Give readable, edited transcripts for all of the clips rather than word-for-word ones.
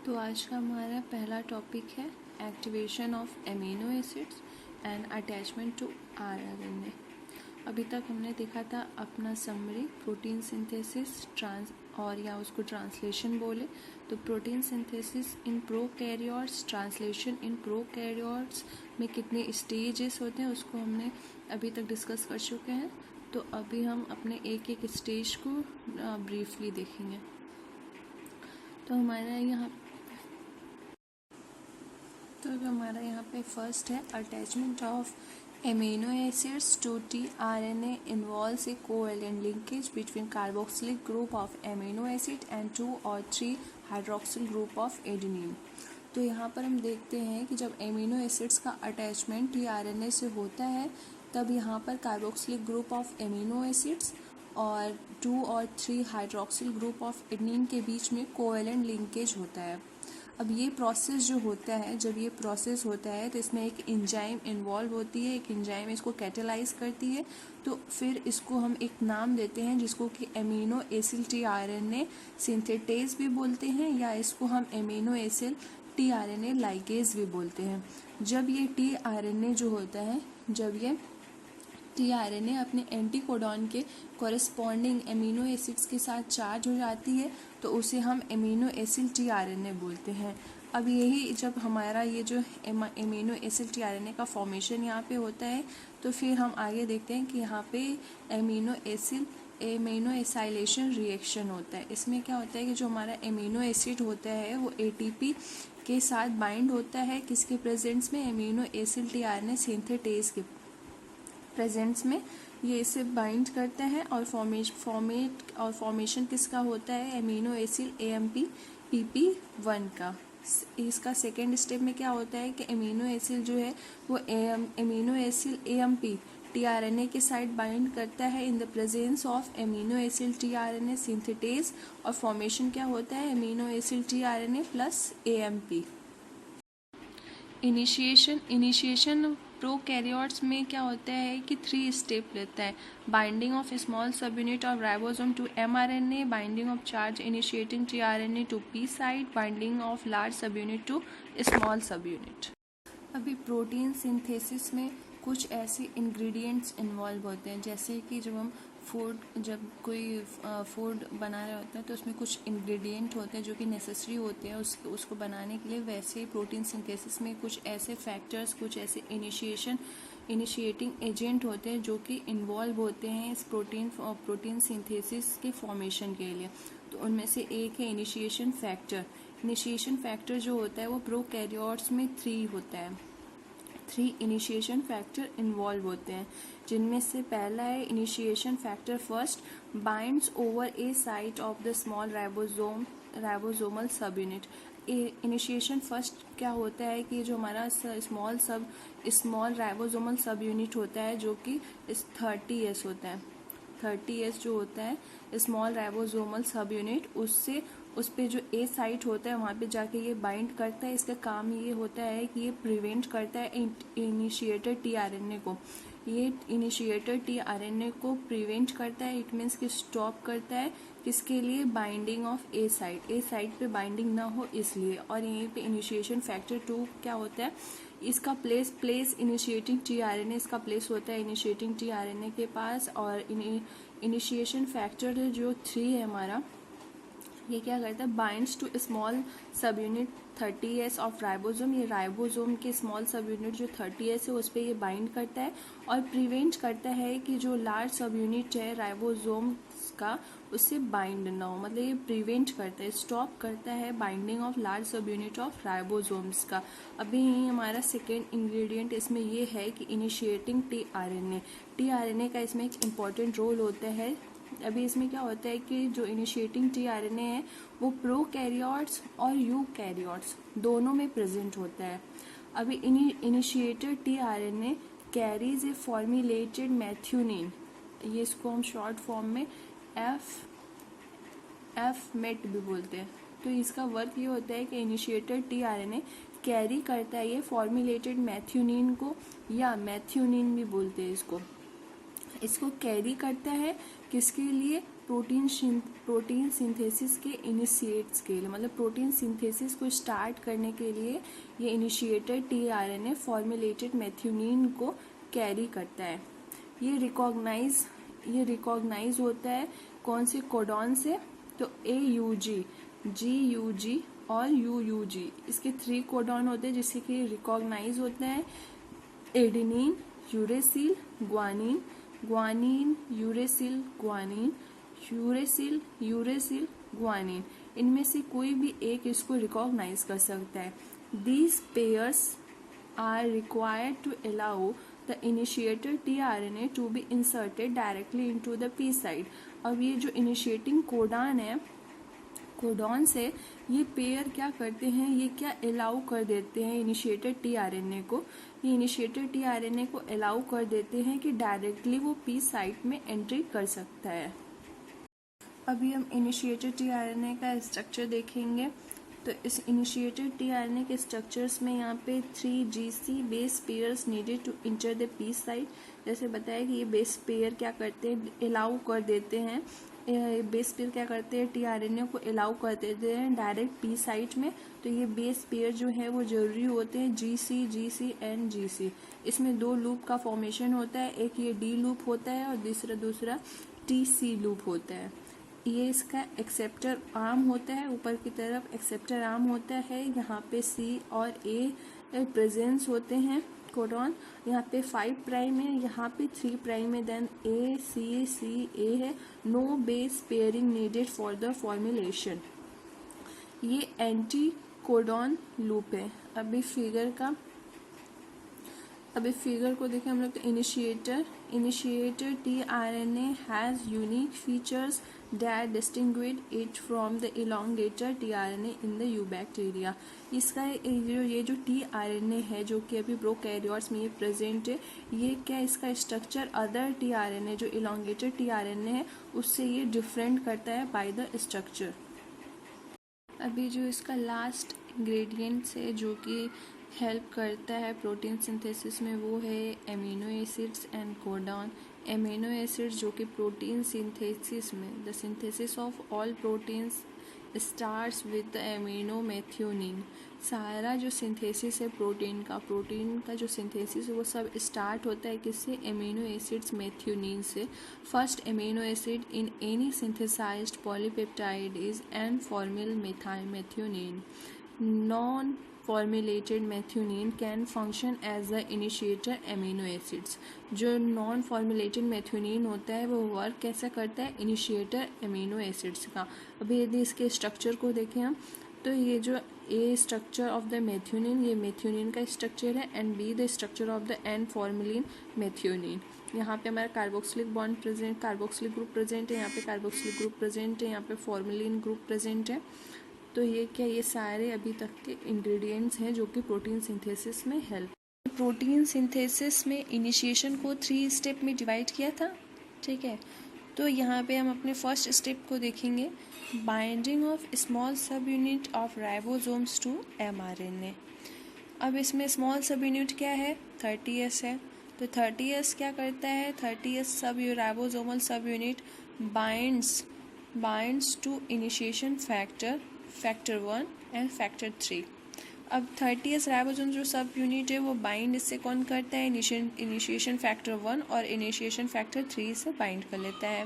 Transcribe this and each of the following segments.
तो आज का हमारा पहला टॉपिक है activation of amino acids and attachment to RNA. अभी तक हमने देखा था अपना समरी प्रोटीन सिंथेसिस और या उसको ट्रांसलेशन बोले तो protein synthesis in prokaryotes, translation in prokaryotes में कितने स्टेजेस होते हैं उसको हमने अभी तक डिस्कस कर चुके हैं। तो अभी हम अपने एक एक स्टेज को ब्रीफली देखेंगे। तो हमारा यहाँ पे फर्स्ट है attachment of amino acids to tRNA involves a covalent linkage between carboxylic group of amino acid and 2 or 3 hydroxyl group of adenine. तो यहाँ पर हम देखते हैं कि जब एमिनो एसिड्स का अटैचमेंट tRNA से होता है तब यहाँ पर carboxylic group of amino acids और 2 और 3 हाइड्रोक्सिल ग्रुप ऑफ एडेनिन के बीच में कोवेलेंट लिंकेज होता है। अब ये प्रोसेस जो होता है, जब ये प्रोसेस होता है तो इसमें एक एंजाइम इन्वॉल्व होती है, एक एंजाइम इसको कैटेलाइज करती है। तो फिर इसको हम एक नाम देते हैं जिसको कि एमिनो एसिल tRNA सिंथेटेज भी बोलते हैं या इसको हम एमिनो एसिल tRNA लाइगेज भी बोलते हैं। जब ये tRNA जो होता है, जब ये tRNA अपने एंटीकोडॉन के कॉरेस्पॉन्डिंग एमिनो एसिड्स के साथ चार्ज हो जाती है तो उसे हम एमिनो एसिल tRNA बोलते हैं। अब यही जब हमारा ये जो एमिनो एसिल tRNA का फॉर्मेशन यहाँ पे होता है तो फिर हम आगे देखते हैं कि यहाँ पे एमिनो एसाइलेशन रिएक्शन होता है। इसमें क्या होता है कि जो हमारा एमिनो एसिड होता है वो ATP के साथ बाइंड होता है किसके प्रेजेंस में, एमिनो एसिल tRNA सिंथेटेज के प्रेजेंस में ये इसे बाइंड करते हैं और फॉर्मेशन किसका होता है, एमिनो एसिल AMP PP1 का। इसका सेकेंड स्टेप में क्या होता है कि एमिनो एसिल जो है वो एमिनो एसिल AMP tRNA के साइड बाइंड करता है in the presence of amino acyl tRNA synthetase और फॉर्मेशन क्या होता है, amino acyl tRNA plus AMP। Initiation prokaryotes में क्या होता है कि 3 स्टेप लेता है, binding of small sub unit of ribosome to mRNA, binding of charge initiating tRNA to P site, binding of large sub unit to small sub unit. अभी protein synthesis में कुछ ऐसे इंग्रेडिएंट्स इन्वॉल्व होते हैं, जैसे कि जब कोई फूड बना रहे होते हैं तो उसमें कुछ इंग्रेडिएंट होते हैं जो कि नेसेसरी होते हैं उसको बनाने के लिए। वैसे ही प्रोटीन सिंथेसिस में कुछ ऐसे फैक्टर्स, कुछ ऐसे इनिशिएटिंग एजेंट होते हैं जो कि इन्वॉल्व होते हैं इस प्रोटीन सिंथेसिस के फॉर्मेशन के लिए। तो उनमें से एक है इनिशिएशन फैक्टर। इनिशिएशन फैक्टर जो होता है वो प्रोकैरियोट्स में 3 होता है। 3 इनिशिएशन फैक्टर इन्वॉल्व होते हैं, जिनमें से पहला है initiation factor first binds over A site of the small ribosomal sub unit. Initiation first क्या होता है कि जो हमारा स्मॉल राइबोसोमल सब यूनिट होता है जो कि 30S होता है। 30S जो होता है स्मॉल राइबोसोमल सब यूनिट, उस पे जो ए साइट होता है वहाँ पे जाके ये बाइंड करता है। इसका काम ये होता है कि ये प्रिवेंट करता है इनिशिएटर tRNA को। ये इनिशिएटर tRNA को प्रिवेंट करता है, इट मीन्स कि स्टॉप करता है किसके लिए, बाइंडिंग ऑफ ए साइट पे बाइंडिंग ना हो इसलिए। और यहीं पे इनिशिएशन फैक्टर 2 क्या होता है, इसका प्लेस इनिशिएटिंग tRNA, इसका प्लेस होता है इनिशिएटिंग tRNA के पास। और इनिशिएशन फैक्टर जो 3 है हमारा, ये क्या करता है, binds to small sub unit 30S of ribosome. ये राइबोसोम के स्मॉल सब यूनिट जो 30S है उस पर ये बाइंड करता है और प्रिवेंट करता है कि जो लार्ज सब यूनिट है राइबोसोम का उससे बाइंड ना हो। मतलब ये प्रिवेंट करता है, स्टॉप करता है binding of large sub unit of ribosomes का। अभी यही हमारा सेकेंड इंग्रेडिएंट इसमें ये है कि इनिशिएटिंग tRNA का इसमें एक इम्पॉर्टेंट रोल होता है। अभी इसमें क्या होता है कि जो इनिशिएटिंग tRNA है वो प्रोकैरियोट्स और यूकैरियोट्स दोनों में प्रेजेंट होता है। अभी initiator tRNA carries a formulated methionine, ये इसको हम शॉर्ट फॉर्म में FMET भी बोलते हैं। तो इसका वर्क ये होता है कि इनिशिएटर tRNA कैरी करता है ये फॉर्मुलेटेड मैथ्यूनिन को, या मैथ्यूनिन भी बोलते हैं इसको कैरी करता है किसके लिए, प्रोटीन सिंथेसिस के इनिशिएट्स के लिए, मतलब प्रोटीन सिंथेसिस को स्टार्ट करने के लिए ये इनिशिएटर टीआरएनए फॉर्मुलेटेड मेथियोनिन को कैरी करता है। ये रिकॉग्नाइज होता है कौन से कोडॉन से, तो AUG, GUG और UUG, इसके 3 कोडॉन होते हैं जिससे कि रिकॉग्नाइज होता है adenine, uracil, guanine, guanine, uracil, guanine, uracil, guanine, इनमें से कोई भी एक इसको रिकॉग्नाइज कर सकता है। These pairs are required to allow the initiator tRNA to be inserted directly into the P site। अब ये जो इनिशिएटिंग कोडॉन है, कोडॉन से ये पेयर क्या करते हैं, ये क्या अलाउ कर देते हैं इनिशिएटर टीआरएनए को, ये इनिशिएटर टीआरएनए को अलाउ कर देते हैं कि डायरेक्टली वो पी साइट में एंट्री कर सकता है। अभी हम इनिशिएटर टीआरएनए का स्ट्रक्चर देखेंगे। तो इस इनिशिएटर टीआरएनए के स्ट्रक्चर्स में यहाँ पे 3 GC base pairs needed to enter the P site. जैसे बताया कि ये बेस पेयर क्या करते हैं, अलाउ कर देते हैं, बेस पेयर क्या करते हैं, टीआरएनए को अलाउ कर देते हैं डायरेक्ट पी साइट में। तो ये बेस पेयर जो है वो जरूरी होते हैं, GC एंड GC। इसमें 2 लूप का फॉर्मेशन होता है, एक ये D लूप होता है और दूसरा TC लूप होता है। ये इसका एक्सेप्टर आर्म होता है, ऊपर की तरफ एक्सेप्टर आर्म होता है, यहाँ पे C और A प्रेजेंस होते हैं कोडॉन, यहाँ पे 5 प्राइम है, यहाँ पे 3 प्राइम है, देन A है। No base pairing needed for the formulation. ये एंटी कोडॉन लूप है। अभी फिगर को देखें हम लोग। तो initiator tRNA has unique features that distinguish it from the elongator tRNA in the eubacteria. इसका ये जो tRNA है जो कि अभी प्रोकैरियोट्स में ये प्रेजेंट है, ये क्या इसका स्ट्रक्चर अदर tRNA जो elongator tRNA है उससे ये डिफरेंट करता है बाय द स्ट्रक्चर। अभी जो इसका लास्ट इंग्रेडिएंट्स है जो कि हेल्प करता है प्रोटीन सिंथेसिस में, वो है amino acids and codon. Amino acids जो कि प्रोटीन सिंथेसिस में, the synthesis of all proteins starts with the amino methionine. सारा जो सिंथेसिस है प्रोटीन का जो सिंथेसिस है वो सब स्टार्ट होता है किससे, एमिनो एसिड्स मेथियोनिन से। First amino acid in any synthesised polypeptide is N formyl methyl methionine. Non formulated methionine can function as the initiator amino acids. जो नॉन फॉर्मुलेटेड मेथियोनिन होता है वो वर्क कैसा करता है, इनिशिएटर एमिनो एसिड्स का। अभी यदि इसके स्ट्रक्चर को देखें हम, तो ये जो A structure of the methionine, ये मेथियोनिन का स्ट्रक्चर है, and B the structure of the N formyl methionine. यहाँ पे हमारा carboxylic bond present, carboxylic group present है, यहाँ पे कार्बोक्सिलिक ग्रुप प्रेजेंट है, यहाँ पे फॉर्मुलिन ग्रुप प्रेजेंट है। तो ये सारे अभी तक के इंग्रेडिएंट्स हैं जो कि प्रोटीन सिंथेसिस में हेल्प। प्रोटीन सिंथेसिस में इनिशिएशन को 3 स्टेप में डिवाइड किया था, ठीक है। तो यहाँ पे हम अपने फर्स्ट स्टेप को देखेंगे, binding of small sub unit of ribosomes to mRNA। अब इसमें स्मॉल सब यूनिट क्या है, 30S है। तो 30S क्या करता है, 30S sub ribosomal sub unit binds to initiation factor 1 and factor 3। अब 30S राइबोसोम जो सब यूनिट है वो बाइंड इससे कौन करता है, इनिशिएशन फैक्टर 1 और इनिशिएशन फैक्टर 3 से बाइंड कर लेता है।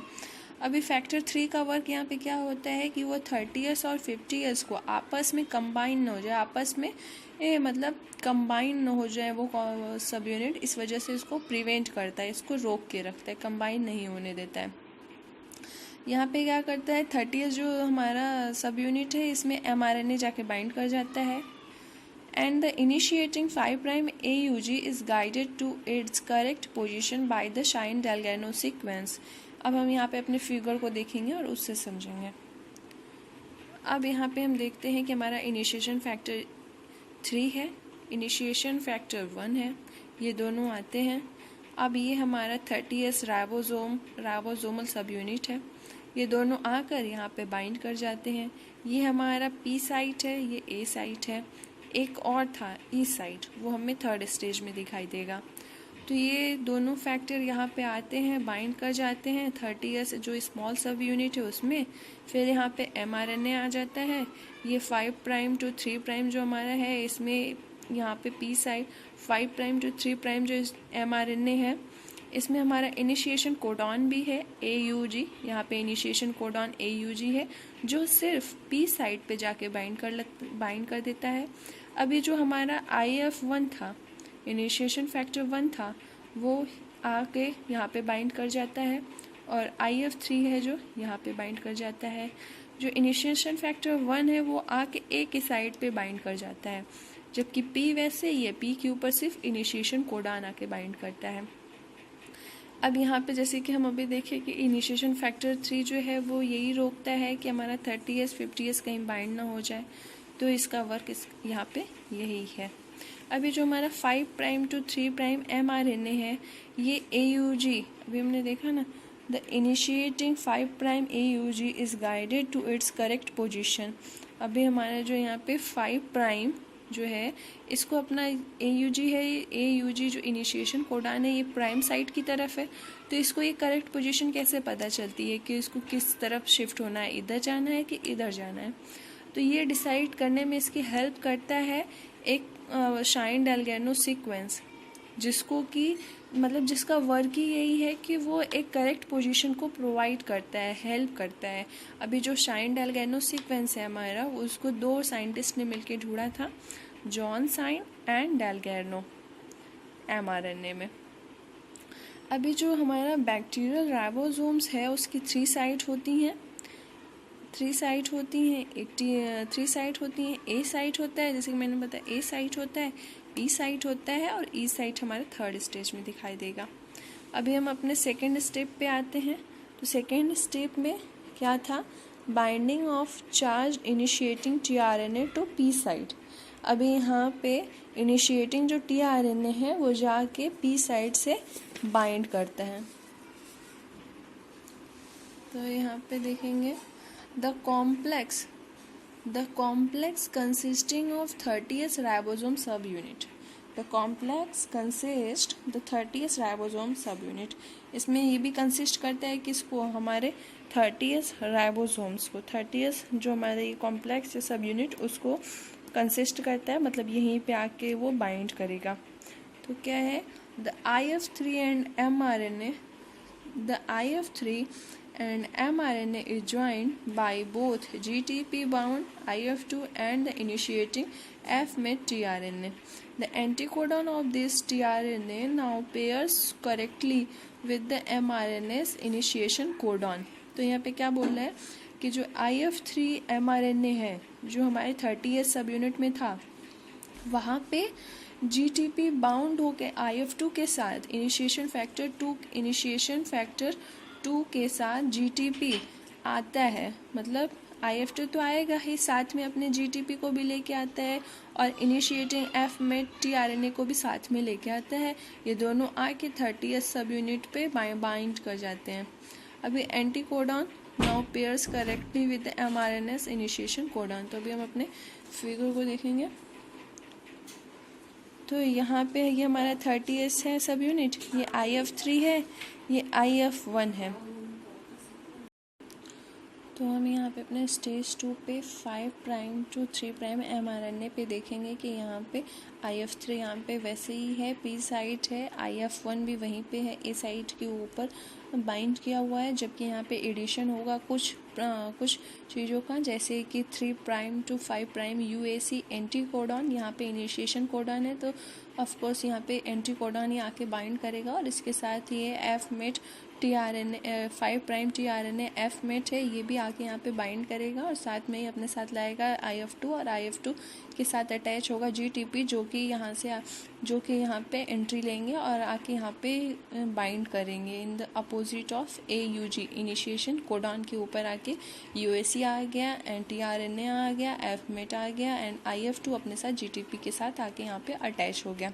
अभी फैक्टर 3 का वर्क यहाँ पे क्या होता है कि वो 30S और 50S को आपस में कंबाइन न हो जाए, आपस में मतलब कंबाइन न हो जाए वो सब यूनिट, इस वजह से इसको प्रिवेंट करता है, इसको रोक के रखता है, कंबाइन नहीं होने देता है। यहाँ पे क्या करता है, 30S जो हमारा सब यूनिट है इसमें mRNA जाके बाइंड कर जाता है, and the initiating 5' AUG is guided to its correct position by the Shine-Dalgano sequence. अब हम यहाँ पे अपने फिगर को देखेंगे और उससे समझेंगे। अब यहाँ पे हम देखते हैं कि हमारा इनिशिएशन फैक्टर 3 है, इनिशिएशन फैक्टर 1 है, ये दोनों आते हैं। अब ये हमारा 30S राइबोसोमल सब यूनिट है, ये दोनों आकर यहाँ पे बाइंड कर जाते हैं। ये हमारा पी साइट है, ये ए साइट है, एक और था ई साइट, वो हमें 3rd स्टेज में दिखाई देगा। तो ये दोनों फैक्टर यहाँ पे आते हैं, बाइंड कर जाते हैं 30S जो स्मॉल सब यूनिट है उसमें। फिर यहाँ पे mRNA आ जाता है, ये 5 प्राइम टू 3 प्राइम जो हमारा है, इसमें यहाँ पे P side 5 prime to 3 prime जो mRNA है, इसमें हमारा इनिशिएशन कोडॉन भी है AUG, यहाँ पे इनिशिएशन कोडॉन AUG है जो सिर्फ पी साइड पे जाके बाइंड कर देता है। अभी जो हमारा IF1 था, इनिशिएशन फैक्टर 1 था, वो आके यहाँ पे बाइंड कर जाता है, और IF3 है जो यहाँ पे बाइंड कर जाता है। जो इनिशिएशन फैक्टर 1 है वो आके A के साइड पे बाइंड कर जाता है, जबकि P वैसे ये P के ऊपर सिर्फ इनिशिएशन कोडॉन आके बाइंड करता है। अब यहाँ पे जैसे कि हम अभी देखें कि इनिशिएशन फैक्टर 3 जो है वो यही रोकता है कि हमारा 30S 50S कहीं बाइंड ना हो जाए, तो इसका वर्क यहाँ पे यही है। अभी जो हमारा 5 प्राइम टू 3 प्राइम mRNA है, ये AUG, अभी हमने देखा ना, the initiating 5 prime AUG is guided to its correct position. अभी हमारा जो यहाँ पे 5 प्राइम जो है, इसको अपना AUG है, AUG जो इनिशिएशन कोडॉन है, ये प्राइम साइड की तरफ है, तो इसको ये करेक्ट पोजीशन कैसे पता चलती है कि इसको किस तरफ शिफ्ट होना है, इधर जाना है कि इधर जाना है। तो ये डिसाइड करने में इसकी हेल्प करता है एक शाइन-डेलगर्नो सीक्वेंस, जिसको कि मतलब जिसका वर्क ही यही है कि वो एक करेक्ट पोजीशन को प्रोवाइड करता है, हेल्प करता है। अभी जो शाइन-डेलगर्नो सीक्वेंस है हमारा, उसको 2 साइंटिस्ट ने मिलकर ढूंढा था, जॉन साइन एंड डेलगर्नो, mRNA में। अभी जो हमारा बैक्टीरियल राइबोसोम्स है उसकी 3 साइट होती हैं, 3 साइट होती हैं, एक 3 साइट होती हैं। A साइट होता है, जैसे कि मैंने बताया A साइट होता है, B साइट होता है, और E साइट हमारे 3rd स्टेज में दिखाई देगा। अभी हम अपने 2nd स्टेप पे आते हैं। तो 2nd स्टेप में क्या था, binding of charge initiating tRNA to P site. अभी यहाँ पे इनिशिएटिंग जो tRNA है वो जाके P साइट से बाइंड करता है। तो यहाँ पे देखेंगे The complex consisting of 30S ribosome subunit. The complex consists the 30S ribosome subunit. इसमें ये भी कंसिस्ट करता है कि इसको हमारे 30S राइबोसोम्स को, 30S जो हमारे ये कॉम्प्लेक्स या सब यूनिट उसको कंसिस्ट करता है, मतलब यहीं पे आके वो बाइंड करेगा। तो क्या है, the IF3 and mRNA, the IF3 and mRNA is joined by both GTP bound IF2 and the initiating F-met tRNA. The anticodon of this tRNA now pairs correctly with the mRNA's initiation codon. तो यहाँ पे क्या बोल रहा है कि जो IF3 mRNA है जो हमारे 30S सब यूनिट में था, वहाँ पे GTP बाउंड होके IF2 के साथ इनिशिएशन फैक्टर 2 के साथ GTP आता है, मतलब IF2 तो आएगा ही, साथ में अपने GTP को भी लेके आता है और इनिशिएटिंग F-met tRNA को भी साथ में लेके आता है। ये दोनों आके 30S सब यूनिट पे बाइंड कर जाते हैं। अभी anticodon now pairs correctly with mRNA's initiation codon. तो अभी हम अपने फिगर को देखेंगे। तो यहाँ पे ये हमारा 30S है सब यूनिट, ये IF3 है, ये IF1 है। तो हम यहाँ पे अपने स्टेज 2 पे 5 प्राइम टू 3 प्राइम mRNA पे देखेंगे कि यहाँ पे IF3 यहाँ पे वैसे ही है, P साइट है, IF1 भी वहीं पे है, A साइट के ऊपर बाइंड किया हुआ है, जबकि यहाँ पे एडिशन होगा कुछ चीज़ों का, जैसे कि 3 prime to 5 prime UAC anticodon, यहाँ पे इनिशिएशन कोडॉन है, तो ऑफकोर्स यहाँ पे एंटीकोडॉन ही आके बाइंड करेगा, और इसके साथ ये F-met tRNA 5 prime tRNA F-met है, ये भी आके यहाँ पे बाइंड करेगा, और साथ में ही अपने साथ लाएगा IF2, और IF2 के साथ अटैच होगा GTP जो कि यहाँ पे एंट्री लेंगे और आके यहाँ पे बाइंड करेंगे in the opposite of AUG initiation codon के ऊपर आके UAC आ गया एंड tRNA आ गया, F-met आ गया एंड IF2 अपने साथ GTP के साथ आके यहाँ पे अटैच हो गया।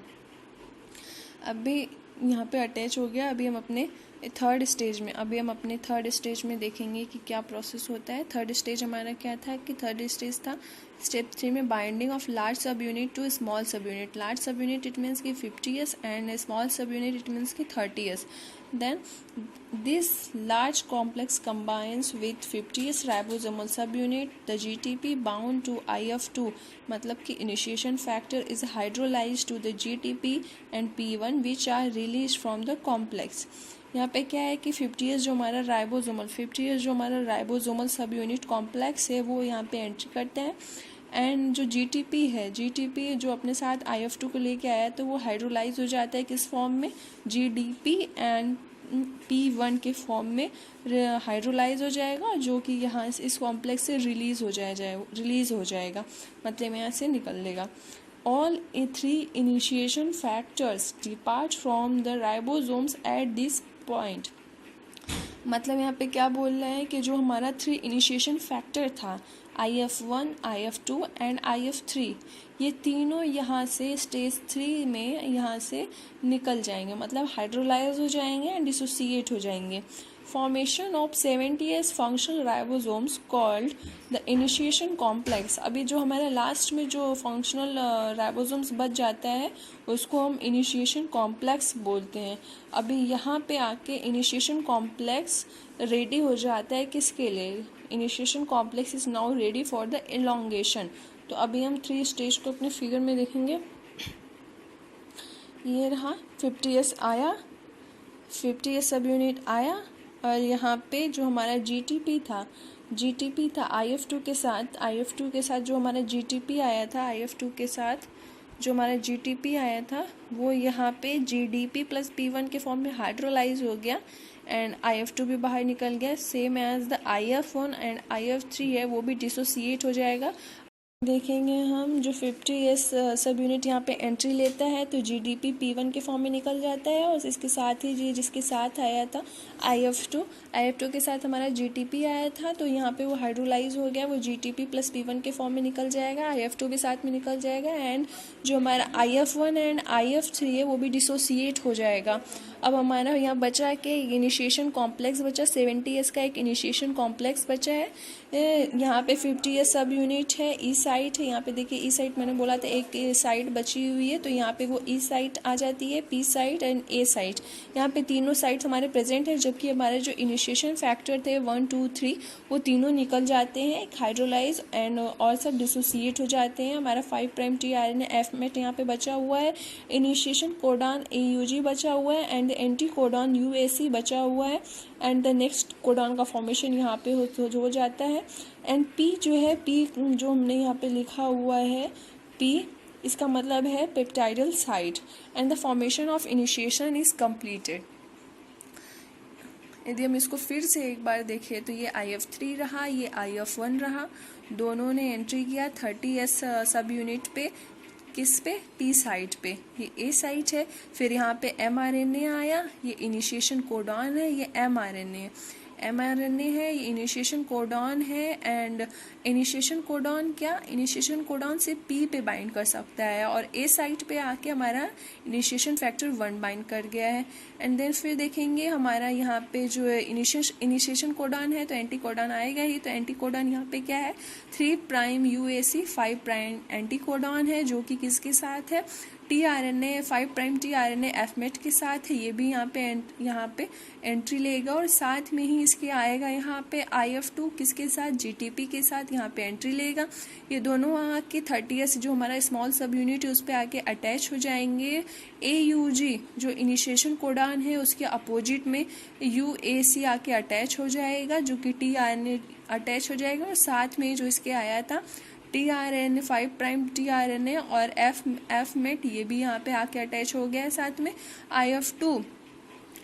अभी यहाँ पे अटैच हो गया। अभी हम अपने थर्ड स्टेज में, अभी हम अपने थर्ड स्टेज में देखेंगे कि क्या प्रोसेस होता है। थर्ड स्टेज हमारा क्या था कि थर्ड स्टेज था स्टेप 3 में binding of large sub unit to small sub unit. Large sub unit it means कि 50 years and small sub unit it means कि 30 years। then this large complex combines with 50 years ribosomal subunit, the GTP bound to IF2, मतलब कि initiation factor is hydrolyzed to the GTP and P1 which are released from the complex। यहाँ पे क्या है कि 50 years जो हमारा ribosomal sub unit complex है वो यहाँ पे एंट्री करते हैं। एंड जो जीटीपी है, जीटीपी जो अपने साथ IF2 को लेके आया तो वो हाइड्रोलाइज हो जाता है किस फॉर्म में, GDP एंड P1 के फॉर्म में हाइड्रोलाइज हो जाएगा, जो कि यहाँ इस कॉम्प्लेक्स से रिलीज हो जाएगा, मतलब यहाँ से निकल लेगा। All three initiation factors depart from the ribosomes at this point। मतलब यहाँ पे क्या बोल रहे हैं कि जो हमारा 3 इनिशिएशन फैक्टर था IF1, IF2 एंड IF3, ये तीनों यहाँ से स्टेज 3 में यहाँ से निकल जाएंगे, मतलब हाइड्रोलाइज हो जाएंगे एंड डिसोसिएट हो जाएंगे। Formation of 70s functional ribosomes called the initiation complex. अभी जो हमारा लास्ट में जो फंक्शनल राइबोसोम्स बच जाता है उसको हम इनिशिएशन कॉम्प्लेक्स बोलते हैं। अभी यहाँ पे आके इनिशिएशन कॉम्प्लेक्स रेडी हो जाता है किसके लिए, initiation complex is now ready for the elongation. तो अभी हम 3 स्टेज को अपने फिगर में देखेंगे। ये रहा 50 years आया, 50 years सब यूनिट आया, और यहाँ पे जो हमारा GTP था IF2 के साथ जो हमारा GTP आया था, IF2 के साथ जो हमारा GTP आया था वो यहाँ पे GDP प्लस P1 के फॉर्म में हाइड्रोलाइज हो गया एंड IF2 भी बाहर निकल गया। Same as the IF1 and IF3 है वो भी डिसोसिएट हो जाएगा। देखेंगे हम जो 50 years सब यूनिट यहाँ पे एंट्री लेता है तो GDP P1 के फॉर्म में निकल जाता है, और इसके साथ ही जिसके साथ आया था IF2 के साथ हमारा GTP आया था तो यहाँ पे वो हाइड्रोलाइज हो गया, वो GTP प्लस P1 के फॉर्म में निकल जाएगा, IF2 भी साथ में निकल जाएगा एंड जो हमारा IF1 एंड IF3 है वो भी डिसोसिएट हो जाएगा। अब हमारा यहाँ बचा के इनिशिएशन कॉम्प्लेक्स बचा, 70 years का एक इनिशिएशन कॉम्प्लेक्स बचा है। यहाँ पे 50 years सब यूनिट है, ई साइट है, यहाँ पे देखिए ई साइट मैंने बोला था एक साइट बची हुई है तो यहाँ पे वो ई साइट आ जाती है, P site and A site. यहाँ पे तीनों साइट्स हमारे प्रेजेंट है, जबकि हमारे जो इनिशिएशन फैक्टर थे 1, 2, 3 वो तीनों निकल जाते हैं हाइड्रोलाइज एंड और सब डिसोसिएट हो जाते हैं। हमारा 5' tRNA एफमेट यहाँ पे बचा हुआ है, इनिशिएशन कोडॉन AUG बचा हुआ है एंड एंटी कोडॉन UAC बचा हुआ है एंड द नेक्स्ट कोडॉन का फॉर्मेशन यहाँ पे हो जाता है। एंड P जो है, P जो हमने यहाँ पे लिखा हुआ है P, इसका मतलब है peptidyl site and the formation of initiation is completed. यदि हम इसको फिर से एक बार देखें तो ये IF3 रहा, ये IF1 रहा, दोनों ने एंट्री किया 30 years सब यूनिट पे, किस पे, P साइट पे, ये A साइट है। फिर यहाँ पे mRNA आया, ये इनिशिएशन कोडॉन है, ये mRNA है, ये इनिशिएशन कोडॉन है and initiation codon initiation codon से P पे बाइंड कर सकता है और A साइट पे आके हमारा इनिशिएशन फैक्टर 1 बाइंड कर गया है। एंड देन फिर देखेंगे हमारा यहाँ पे जो इनिशिएशन कोडॉन है तो एंटी कोडॉन आएगा ही, तो एंटी कोडॉन यहाँ पे क्या है 3' UAC 5' एंटी कोडॉन है जो कि किसके साथ है, tRNA 5' tRNA एफमेट के साथ है, ये भी यहाँ पे एंट्री लेगा और साथ में ही इसके आएगा यहाँ पे IF2 किसके साथ, GTP के साथ यहाँ पे एंट्री लेगा। ये दोनों आके 30 years जो हमारा स्मॉल सब यूनिट है उस पर आके अटैच हो जाएंगे। AUG जो इनिशिएशन कोडॉन है उसके अपोजिट में UAC आके अटैच हो जाएगा जो कि tRNA अटैच हो जाएगा, और साथ में जो इसके आया था tRNA 5' tRNA और एफमेट ये भी यहाँ पे आके अटैच हो गया है साथ में। IF2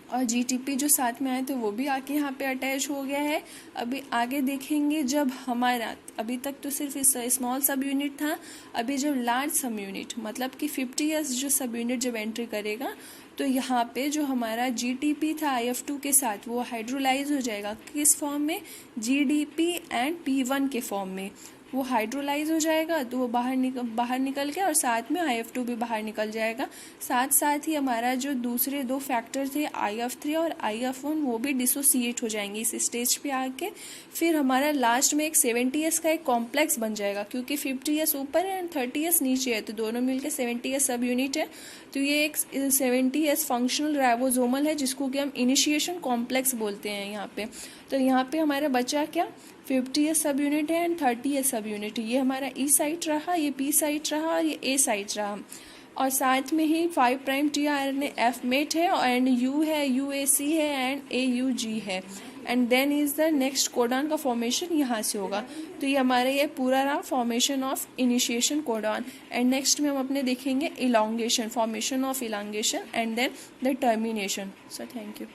और GTP जो साथ में आए थे वो भी आके यहाँ पे अटैच हो गया है। अभी आगे देखेंगे जब हमारा, अभी तक तो सिर्फ इस स्मॉल सब यूनिट था, अभी जब लार्ज सब यूनिट मतलब कि 50 years जो सब यूनिट जब एंट्री करेगा तो यहाँ पे जो हमारा GTP था IF2 के साथ वो हाइड्रोलाइज हो जाएगा किस फॉर्म में, GDP एंड P1 के फॉर्म में। वो हाइड्रोलाइज हो जाएगा, तो वो बाहर निकल के और साथ में IF2 भी बाहर निकल जाएगा। साथ ही हमारा जो दूसरे दो फैक्टर थे IF3 और IF1 वो भी डिसोसिएट हो जाएंगे इस स्टेज पे आके। फिर हमारा लास्ट में एक 70S का एक कॉम्प्लेक्स बन जाएगा, क्योंकि 50S ऊपर है एंड 30S नीचे है, तो दोनों मिलकर 70S सब यूनिट है। तो ये एक 70S फंक्शनल राइबोसोमल है, जिसको कि हम इनिशिएशन कॉम्प्लेक्स बोलते हैं यहाँ पे। तो यहाँ पे हमारा बचा क्या, 50S सब यूनिट है एंड 30S सब यूनिट है। ये हमारा E साइट रहा, ये P साइट रहा और ये A साइट रहा। और साथ में ही 5' tRNA F मेट है एंड U है, UAC है एंड AUG है। And then is the next codon का फॉर्मेशन यहाँ से होगा। तो ये हमारा ये पूरा रहा formation of initiation codon. And next में हम अपने देखेंगे elongation, formation of elongation and then the termination. So thank you.